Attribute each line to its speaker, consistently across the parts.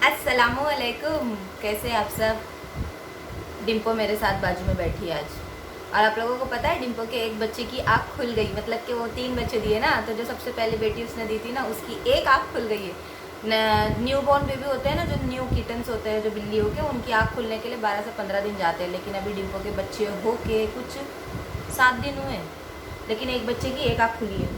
Speaker 1: अस्सलामुअलैकुम, कैसे आप सब। डिम्पो मेरे साथ बाजू में बैठी है आज। और आप लोगों को पता है डिम्पो के एक बच्चे की आँख खुल गई, मतलब कि वो 3 बच्चे दिए ना, तो जो सबसे पहली बेटी उसने दी थी ना, उसकी एक आँख खुल गई है। न्यू बॉर्न बेबी होते हैं ना, जो न्यू किटन्स होते हैं, जो बिल्लियों के, उनकी आँख खुलने के लिए 12 से 15 दिन जाते हैं। लेकिन अभी डिम्पो के बच्चे हो के कुछ 7 दिन हुए, लेकिन एक बच्चे की एक आँख खुली है।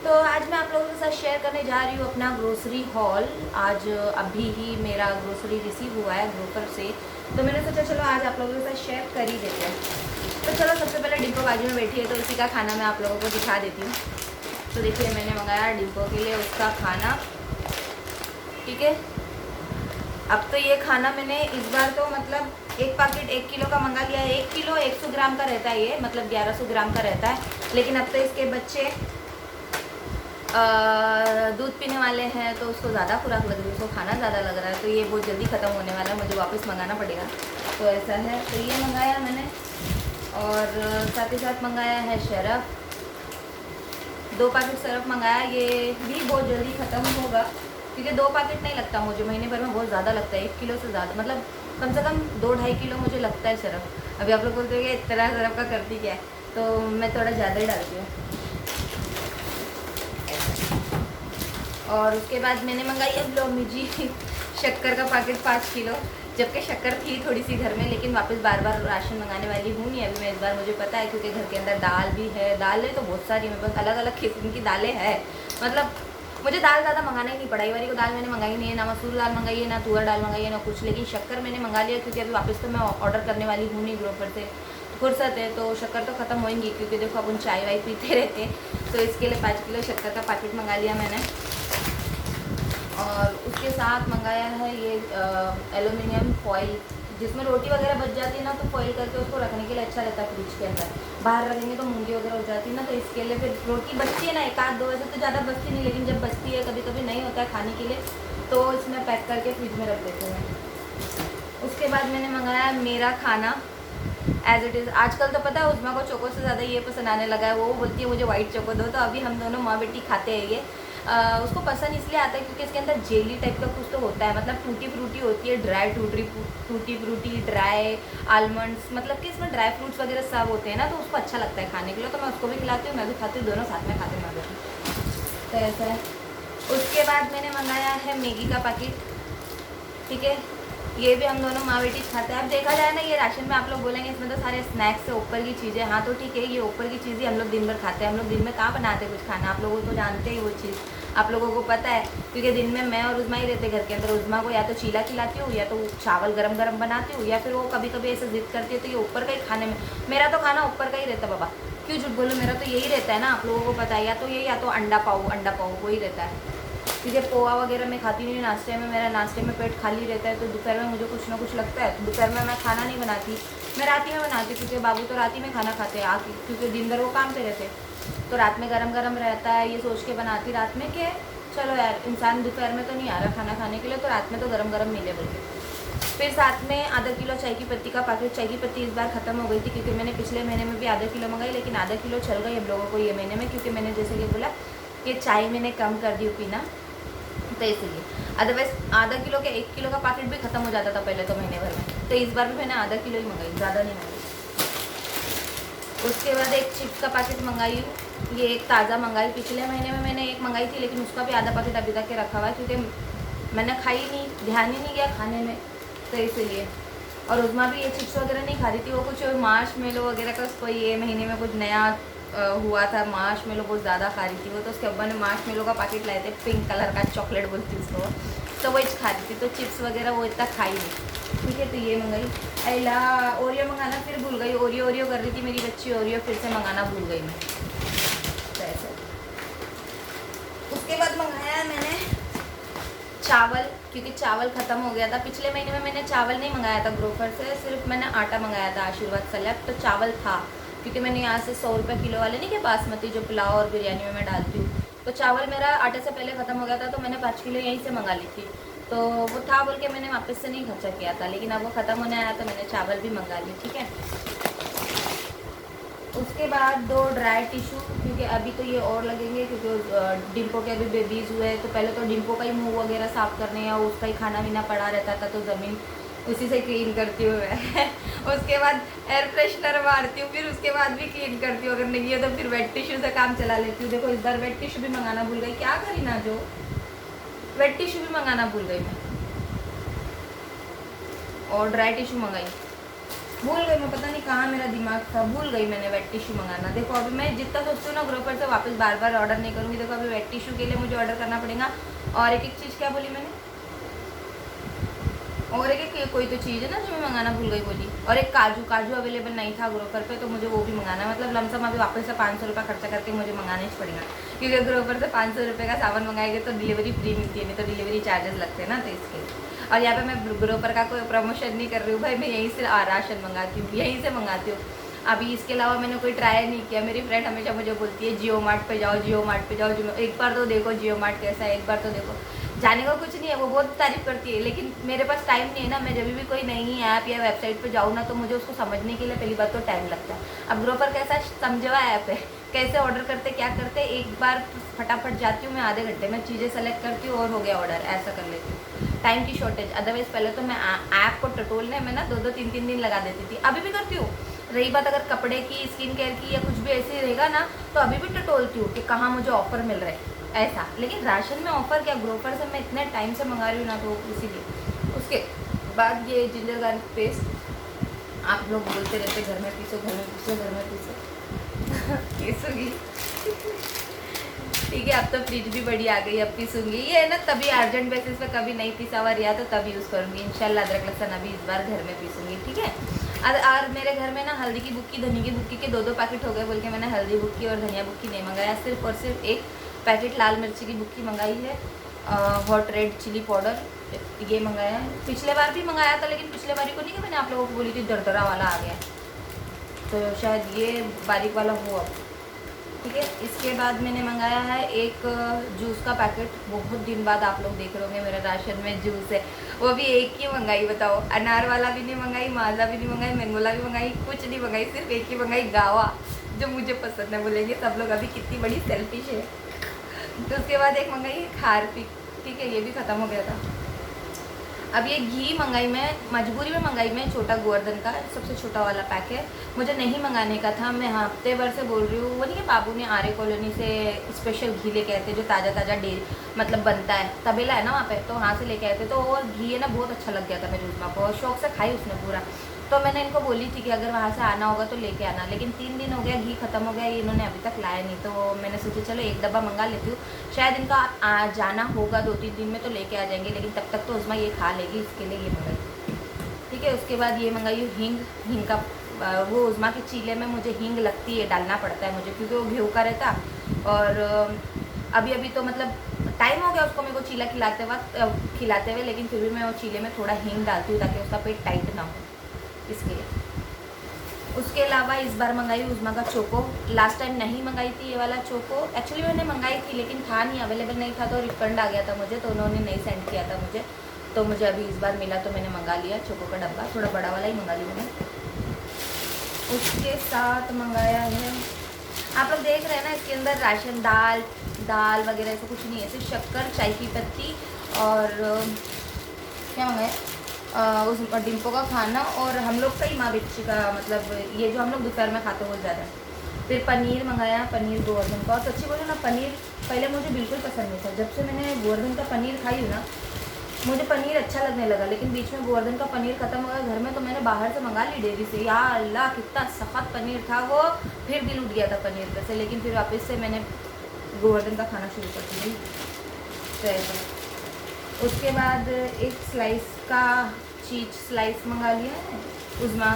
Speaker 1: तो आज मैं आप लोगों के साथ शेयर करने जा रही हूँ अपना ग्रोसरी हॉल। आज अभी ही मेरा ग्रोसरी रिसीव हुआ है ग्रोफर से, तो मैंने सोचा चलो आज आप लोगों के साथ शेयर कर ही देते हैं। तो चलो, सबसे पहले डिम्पो बाजू में बैठी है तो उसी का खाना मैं आप लोगों को दिखा देती हूँ। तो देखिए, मैंने मंगाया डिम्पो के लिए उसका खाना, ठीक है। अब तो ये खाना मैंने इस बार तो मतलब एक पैकेट 1 किलो का मंगा लिया है। 1 किलो 100 ग्राम का रहता है ये, मतलब 1100 ग्राम का रहता है। लेकिन अब तो इसके बच्चे दूध पीने वाले हैं तो उसको ज़्यादा खुराक लग रही है, उसको खाना ज़्यादा लग रहा है, तो ये बहुत जल्दी ख़त्म होने वाला है, मुझे वापस मंगाना पड़ेगा। तो ऐसा है, तो ये मंगाया मैंने। और साथ ही साथ मंगाया है शरफ, 2 पैकेट सरफ मंगाया। ये भी बहुत जल्दी ख़त्म होगा क्योंकि 2 पैकेट नहीं लगता मुझे, महीने भर में बहुत ज़्यादा लगता है। 1 किलो से ज़्यादा, मतलब कम से कम 2-2.5 किलो मुझे लगता है सरफ। अभी आप लोग बोलते हैं इतना सरफ का करती क्या है, तो मैं थोड़ा ज़्यादा ही डालती हूँ। और उसके बाद मैंने मंगाई अब लोमीजी शक्कर का पैकेट 5 किलो, जबकि शक्कर थी थोड़ी सी घर में, लेकिन वापस बार बार राशन मंगाने वाली हूँ नहीं अभी मैं इस बार, मुझे पता है क्योंकि घर के अंदर दाल भी है। दालें तो बहुत सारी मेरे पास, अलग अलग किस्म की दालें हैं। मतलब मुझे दाल ज़्यादा मंगाना ही नहीं पड़ा। ये वाली को दाल मैंने मंगाई नहीं है, ना मसूर दाल मंगाई है, ना तुअर दाल मंगाई है, ना कुछ। लेकिन शक्कर मैंने मंगा लिया क्योंकि अभी वापस तो मैं ऑर्डर करने वाली हूँ नहीं ग्रोफर से, फुर्सत है तो शक्कर तो ख़त्म होएंगी क्योंकि देखो अपन चाय वाय पीते रहते हैं। तो इसके लिए 5 किलो शक्कर का पैकेट मंगा लिया मैंने। और उसके साथ मंगाया है ये एलुमिनियम फॉइल, जिसमें रोटी वगैरह बच जाती है ना, तो फॉइल करके उसको रखने के लिए अच्छा रहता है फ्रिज के अंदर। बाहर रखेंगे तो मूंगी वगैरह हो जाती है ना, तो इसके लिए फिर रोटी बचती है ना, 1-2 वैसे तो ज़्यादा बचती नहीं, लेकिन जब बचती है कभी कभी नहीं होता है खाने के लिए, तो इसमें पैक करके फ्रिज में रख देते हैं। उसके बाद मैंने मंगाया मेरा खाना एज इट इज़। आजकल तो पता है उस्मा को चोको से ज़्यादा ये पसंद आने लगा है, वो बोलती है मुझे वाइट चोको दो। तो अभी हम दोनों माँ बेटी खाते हैं ये। उसको पसंद इसलिए आता है क्योंकि इसके अंदर जेली टाइप का कुछ तो होता है, मतलब टूटी फ्रूटी होती है, dry tutti frutti, dry almonds, मतलब कि इसमें ड्राई फ्रूट्स वगैरह सब होते हैं ना, तो उसको अच्छा लगता है खाने के लिए। तो मैं उसको भी खिलाती हूँ, मैं भी खाती हूँ, दोनों साथ में खाते हैं। तो ऐसा है। उसके बाद मैंने मंगाया है मैगी का पैकेट, ठीक है। ये भी हम दोनों माँ बेटी खाते हैं। अब देखा जाए ना, ये राशन में आप लोग बोलेंगे इसमें तो सारे स्नैक्स से ऊपर की चीज़ें, हाँ तो ठीक है, ये ऊपर की चीज़ें हम लोग दिन भर खाते हैं। हम लोग दिन में कहाँ बनाते कुछ खाना, आप लोगों को तो जानते ही वो चीज़, आप लोगों को पता है क्योंकि दिन में मैं और उज़मा ही रहते घर के अंदर। उज़मा को या तो चीला खिलाती हूँ, या तो चावल गरम गरम बनाती हूँ, या फिर वो कभी कभी ऐसे जिद करती है तो ये ऊपर का ही खाने में। मेरा तो खाना ऊपर का ही रहता है बाबा, क्यों झूठ बोलो, मेरा तो यही रहता है ना, आप लोगों को पता है। या तो ये, या तो अंडा पाओ वही रहता है, क्योंकि पोहा वगैरह मैं खाती नहीं नाश्ते में, मेरा नाश्ते में पेट खाली रहता है। तो दोपहर में मुझे कुछ ना कुछ लगता है, तो दोपहर में मैं खाना नहीं बनाती, मैं रात में बनाती, क्योंकि बाबू तो रात में खाना खाते हैं आके, क्योंकि दिन भर वो काम पे रहते। तो रात में गरम गरम रहता है, ये सोच के बनाती रात में कि चलो यार इंसान दोपहर में तो नहीं आ रहा खाना खाने के लिए, तो रात में तो गरम गरम मिले बल्कि। फिर साथ में आधा किलो चाय की पत्ती का पैकेट। चाय की पत्ती इस बार ख़त्म हो गई थी क्योंकि मैंने पिछले महीने में भी आधा किलो मंगाई, लेकिन आधा किलो चल गई हम लोगों को ये महीने में, क्योंकि मैंने जैसे कि बोला कि चाय मैंने कम कर दी पीना, तो इसलिए। अदरवाइज आधा किलो के 1 किलो का पैकेट भी ख़त्म हो जाता था पहले तो महीने भर में, तो इस बार भी मैंने आधा किलो ही मंगाई, ज़्यादा नहीं मंगाई। उसके बाद एक चिप्स का पैकेट मंगाई हूँ, ये एक ताज़ा मंगाई। पिछले महीने में मैंने एक मंगाई थी, लेकिन उसका भी आधा पैकेट अभी तक के रखा हुआ है क्योंकि मैंने खाई नहीं, ध्यान ही नहीं गया खाने में, तो इसलिए। और उज़मा भी ये चिप्स वगैरह नहीं खा रही थी, वो कुछ मार्शमेलो वगैरह का उसको ये महीने में कुछ नया हुआ था, मार्शमेलो बहुत ज़्यादा खा रही थी वो, तो उसके अब्बा ने मार्शमेलो का पैकेट लाए थे, पिंक कलर का, चॉकलेट बोलती उसको, तो वो खा रही थी, तो चिप्स वगैरह वो इतना खाई नहीं, ठीक है। तो ये मंगाई। अला ओरियो मंगाना फिर भूल गई, ओरियो कर रही थी मेरी बच्ची, ओरियो फिर से मंगाना भूल गई मैं, तो ऐसे। उसके बाद मंगाया मैंने चावल, क्योंकि चावल ख़त्म हो गया था। पिछले महीने में मैंने चावल नहीं मंगाया था ग्रोफर से, सिर्फ मैंने आटा मंगाया था आशीर्वाद सेलेक्ट, तो चावल था क्योंकि मैंने यहाँ से 100 रुपये किलो वाले नहीं, कि बासमती जो पुलाव और बिरयानी में मैं डालती हूँ, तो चावल मेरा आटे से पहले ख़त्म हो गया था, तो मैंने 5 किलो यहीं से मंगा ली थी। तो वो था बोल के मैंने वापस से नहीं खर्चा किया था, लेकिन अब वो ख़त्म होने आया तो मैंने चावल भी मंगा ली, ठीक है। उसके बाद 2 ड्राई टिश्यू, क्योंकि अभी तो ये और लगेंगे क्योंकि डिम्पो के अभी बेबीज़ हुए हैं, तो पहले तो डिम्पो का ही मुंह वगैरह साफ़ करने या उसका ही खाना वीना पड़ा रहता था, तो ज़मीन उसी से क्लीन करती हूँ मैं उसके बाद एयर फ्रेशनर मारती हूँ, फिर उसके बाद भी क्लीन करती हूँ, अगर नहीं है तो फिर वेट टिश्यू से काम चला लेती हूँ। देखो इस बार वेट टिश्यू भी मंगाना भूल गई, क्या करी ना, जो वेट टिश्यू भी मंगाना भूल गई मैं, और ड्राई टिश्यू मंगाई भूल गई मैं, पता नहीं कहाँ मेरा दिमाग था, भूल गई मैंने वेट टिश्यू मंगाना। देखो अभी मैं जितना सोचती हूँ ना ग्रोफर से वापस बार बार ऑर्डर नहीं करूँगी। देखो अभी वेट टिश्यू के लिए मुझे ऑर्डर करना पड़ेगा, और एक चीज़ क्या बोली मैंने, और एक कोई तो चीज़ है ना जो मैं मंगाना भूल गई बोली, और एक काजू अवेलेबल नहीं था ग्रोफर पे, तो मुझे वो भी मंगाना है। मतलब लमसम अभी वापस से 500 रुपये खर्चा करके मुझे मंगाना ही पड़ेगा, क्योंकि ग्रोफर से 500 रुपये का सामान मंगाएंगे तो डिलीवरी फ्री मिलती है, नहीं तो डिलीवरी चार्जेस लगते हैं ना, तो इसके लिए। और यहाँ पे मैं ग्रोफर का कोई प्रमोशन नहीं कर रही हूँ भाई, मैं यहीं से राशन मंगाती हूँ, यहीं से मंगाती हूँ। अभी इसके अलावा मैंने कोई ट्राई नहीं किया। मेरी फ्रेंड हमेशा मुझे बोलती है जियो मार्ट पे जाओ, जियो मार्ट पे जाओ, एक बार तो देखो जियो मार्ट कैसा है, एक बार तो देखो। जाने का कुछ नहीं है, वो बहुत तारीफ करती है, लेकिन मेरे पास टाइम नहीं है ना। मैं जब भी कोई नई ऐप या वेबसाइट पे जाऊँ ना, तो मुझे उसको समझने के लिए पहली बार तो टाइम लगता है। अब ग्रोफर कैसा समझवा ऐप है, कैसे ऑर्डर करते क्या करते, एक बार फटाफट जाती हूँ मैं, आधे घंटे में चीज़ें सेलेक्ट करती हूँ और हो गया ऑर्डर, ऐसा कर लेती हूँ। टाइम की शॉर्टेज, अदरवाइज़ पहले तो मैं ऐप को टटोलने में ना 2-3 दिन लगा देती थी, अभी भी करती हूँ। रही बात अगर कपड़े की, स्किन केयर की या कुछ भी ऐसे रहेगा ना, तो अभी भी टटोलती हूँ कि कहाँ मुझे ऑफर मिल रहा है ऐसा। लेकिन राशन में ऑफर क्या, ग्रोफर से मैं इतने टाइम से मंगा रही हूँ ना, तो इसीलिए। उसके बाद ये जिंजर गार्लिक पेस्ट, आप लोग बोलते रहते घर में पीसो, घर में पीसो, घर में पीसो पीसूंगी ठीक है। अब तो फ्रिज भी बड़ी आ गई, अब पीसूंगी। ये है ना तभी अर्जेंट बेसिस पे, कभी नहीं पीसा हुआ रिया तो तभी यूज़ करूँगी इंशाल्लाह। अदरक लहसुन अभी इस बार घर में पीसूंगी, ठीक है। और मेरे घर में ना हल्दी की बुक्की, धनिया की बुक्की के 2-2 पैकेट हो गए, बोल के मैंने हल्दी बुक्की और धनिया बुक्की नहीं मंगाया। सिर्फ और सिर्फ एक पैकेट लाल मिर्ची की बुक्की मंगाई है, हॉट रेड चिली पाउडर ये मंगाया है। पिछले बार भी मंगाया था, लेकिन पिछले बारी को नहीं कि मैंने आप लोगों को बोली थी दरदरा वाला आ गया, तो शायद ये बारीक वाला हो अब, ठीक है। इसके बाद मैंने मंगाया है एक जूस का पैकेट। बहुत दिन बाद आप लोग देख रहे होंगे मेरे राशन में जूस है, वो भी एक ही मंगाई, बताओ। अनार वाला भी नहीं मंगाई, माजा भी नहीं मंगाई, मैंगोला भी मंगाई, कुछ नहीं मंगाई, सिर्फ एक ही मंगाई, गावा, जो मुझे पसंद है। बोलेंगे सब लोग अभी कितनी बड़ी सेल्फिश है। तो उसके बाद एक मंगाई खारपिक, ठीक है, ये भी ख़त्म हो गया था। अब ये घी मंगाई मैं, मजबूरी में मंगाई मैं, छोटा गोवर्धन का सबसे छोटा वाला पैक है। मुझे नहीं मंगाने का था, मैं हफ्ते भर से बोल रही हूँ। वो नहीं कि बाबू ने आर्य कॉलोनी से स्पेशल घी लेके आए थे, जो ताज़ा ताज़ा डेयरी मतलब बनता है, तबेला है ना वहाँ पे, तो वहाँ से लेके आए थे। तो वो घी है ना बहुत अच्छा लग गया था मेरी उस्मा को, और शौक से खाई उसने पूरा। तो मैंने इनको बोली थी कि अगर वहाँ से आना होगा तो लेके आना, लेकिन 3 दिन हो गया, घी ख़त्म हो गया, ये इन्होंने अभी तक लाया नहीं। तो मैंने सोचा चलो एक डब्बा मंगा लेती हूँ, शायद इनका जाना होगा 2-3 दिन में तो लेके आ जाएंगे, लेकिन तब तक तो उस्मा ये खा लेगी, इसके लिए ये मंगाई, ठीक है। उसके बाद ये मंगाई हूँ हींग का, वो उस्मा के चीले में मुझे हींग लगती है, डालना पड़ता है मुझे, क्योंकि वो घी का रहता। और अभी तो मतलब टाइम हो गया उसको मेरे को चीला खिलाते हुए, लेकिन फिर भी मैं वो चीले में थोड़ा हींग डालती हूँ ताकि उसका पेट टाइट ना हो, इसके लिए। उसके अलावा इस बार मंगाई उस्मा का चोको। लास्ट टाइम नहीं मंगाई थी ये वाला चोको, एक्चुअली मैंने मंगाई थी लेकिन था नहीं, अवेलेबल नहीं था, तो रिफंड आ गया था मुझे, तो उन्होंने नहीं सेंड किया था मुझे, तो मुझे अभी इस बार मिला तो मैंने मंगा लिया चोको का डब्बा, थोड़ा बड़ा वाला ही मंगा लिया मैंने। उसके साथ मंगाया है, आप लोग देख रहे हैं ना, इसके अंदर राशन दाल वगैरह ऐसा कुछ नहीं है, सिर्फ शक्कर, चाय की पत्ती और क्या मंगाया, उस डिम्पो का खाना, और हम लोग का ही माँ बिच्ची का, मतलब ये जो हम लोग दोपहर में खाते हैं वो ज़्यादा। फिर पनीर मंगाया, पनीर गोवर्धन का। और सच्ची बोलो ना, पनीर पहले मुझे बिल्कुल पसंद नहीं था, जब से मैंने गोवर्धन का पनीर खाई हूँ ना, मुझे पनीर अच्छा लगने लगा। लेकिन बीच में गोवर्धन का पनीर ख़त्म हो गया घर में, तो मैंने बाहर से मंगा ली डेयरी से। या अल्लाह कितना सख्त पनीर था वो, फिर दिल उठ गया था पनीर पे से, लेकिन फिर वापस से मैंने गोवर्धन का खाना शुरू कर दिया, तो ऐसा। उसके बाद एक स्लाइस का चीज स्लाइस मंगा लिया है उस्मा।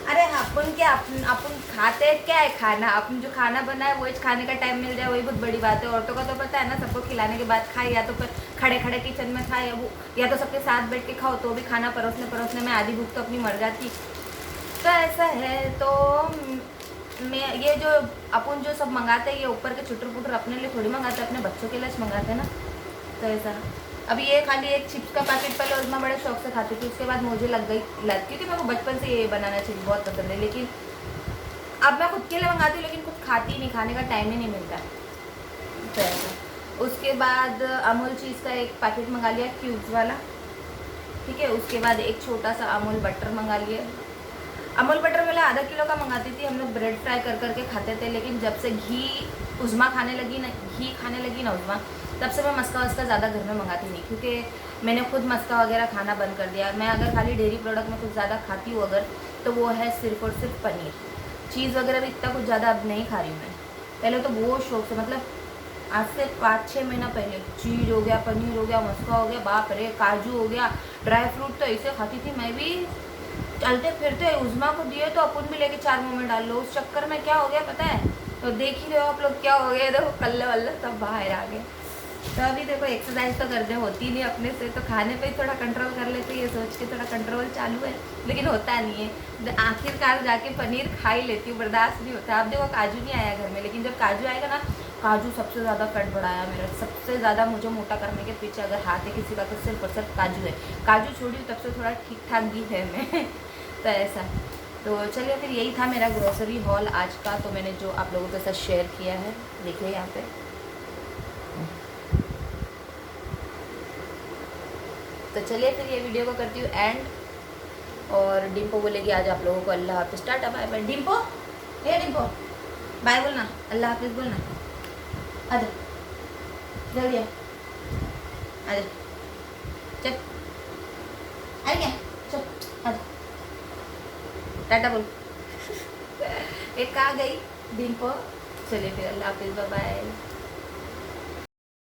Speaker 1: अरे अपन क्या, अपन खाते क्या है खाना, अपन जो खाना बनाए वही खाने का टाइम मिल जाए, वही बहुत बड़ी बात है। औरतों का तो पता है ना, सबको खिलाने के बाद खाए, या तो फिर खड़े खड़े किचन में खाए, या तो सबके साथ बैठ के खाओ, तो भी खाना परोसने में आधी भूख तो अपनी मर जाती। तो ऐसा है। तो मैं ये जो अपन जो सब मंगाते हैं, ये ऊपर के छुटर पुटर अपने लिए थोड़ी मंगाते हैं, अपने बच्चों के लिए मंगाते हैं ना, तो ऐसा। अभी ये खाली एक चिप्स का पैकेट पहले उतना बड़े शौक से खाती थी, उसके बाद मुझे लग गई लत, क्योंकि मेरे को बचपन से ये बनाना चिप्स बहुत पसंद है। लेकिन अब मैं खुद के लिए मंगाती हूँ लेकिन खुद खाती नहीं, खाने का टाइम ही नहीं मिलता। तो ऐसा। उसके बाद अमूल चीज़ का एक पैकेट मंगा लिया क्यूब्स वाला, ठीक है। उसके बाद एक छोटा सा अमूल बटर मंगा लिया। अमूल बटर पहले आधा किलो का मंगाती थी, हम लोग ब्रेड फ्राई कर करके खाते थे, लेकिन जब से घी उज़मा खाने लगी ना उज़मा, तब से मैं मस्का वस्का ज़्यादा घर में मंगाती नहीं, क्योंकि मैंने खुद मस्का वगैरह खाना बंद कर दिया। मैं अगर खाली डेयरी प्रोडक्ट में कुछ ज़्यादा खाती हूँ अगर, तो वो है सिर्फ और सिर्फ पनीर। चीज़ वगैरह भी इतना कुछ ज़्यादा अब नहीं खा रही हूँ मैं। पहले तो वो शौक से, मतलब आज से 5-6 महीना पहले चीज़ हो गया, पनीर हो गया, मस्का हो गया, बाप रे, काजू हो गया, ड्राई फ्रूट तो ऐसे खाती थी मैं भी। चलते फिरते उज़मा को दिए तो अपन भी लेके 4 मुँह में डाल लो। उस चक्कर में क्या हो गया पता है? तो देख ही रहे हो आप लोग क्या हो गया, देखो कल्ले वल्ले सब बाहर आ गए। तो अभी देखो एक्सरसाइज तो करते होती नहीं अपने से, तो खाने पे ही थोड़ा कंट्रोल कर लेते, ये सोच के थोड़ा कंट्रोल चालू है, लेकिन होता नहीं है। आखिरकार जाके पनीर खा ही लेती हूँ, बर्दाश्त नहीं होता। अब देखो काजू नहीं आया घर में, लेकिन जब काजू आएगा ना, काजू सबसे ज़्यादा फैट बढ़ाया मेरा। सबसे ज़्यादा मुझे मोटा करने के पीछे अगर हाथ है किसी का तो सिर्फ और सिर्फ काजू है। काजू छोड़ी तब से थोड़ा ठीक ठाक भी है मैं तो ऐसा। तो चलिए फिर यही था मेरा ग्रोसरी हॉल आज का, तो मैंने जो आप लोगों के साथ शेयर किया है, देखिए यहाँ पे। तो चलिए फिर ये वीडियो को करती हूँ एंड, और डिम्पो बोलेगी आज आप लोगों को अल्लाह हाफिज़, टाटा बाय बाय। डिम्पो, हे डिम्पो, बाय बोलना, अल्लाह हाफिज़ बोलना। आजा जल्दी आजा, चल आ गया, चल आजा, टाटा बोल एक कहाँ गई डिम्पो। चलिए फिर अल्लाह हाफिज़, बाय बाय।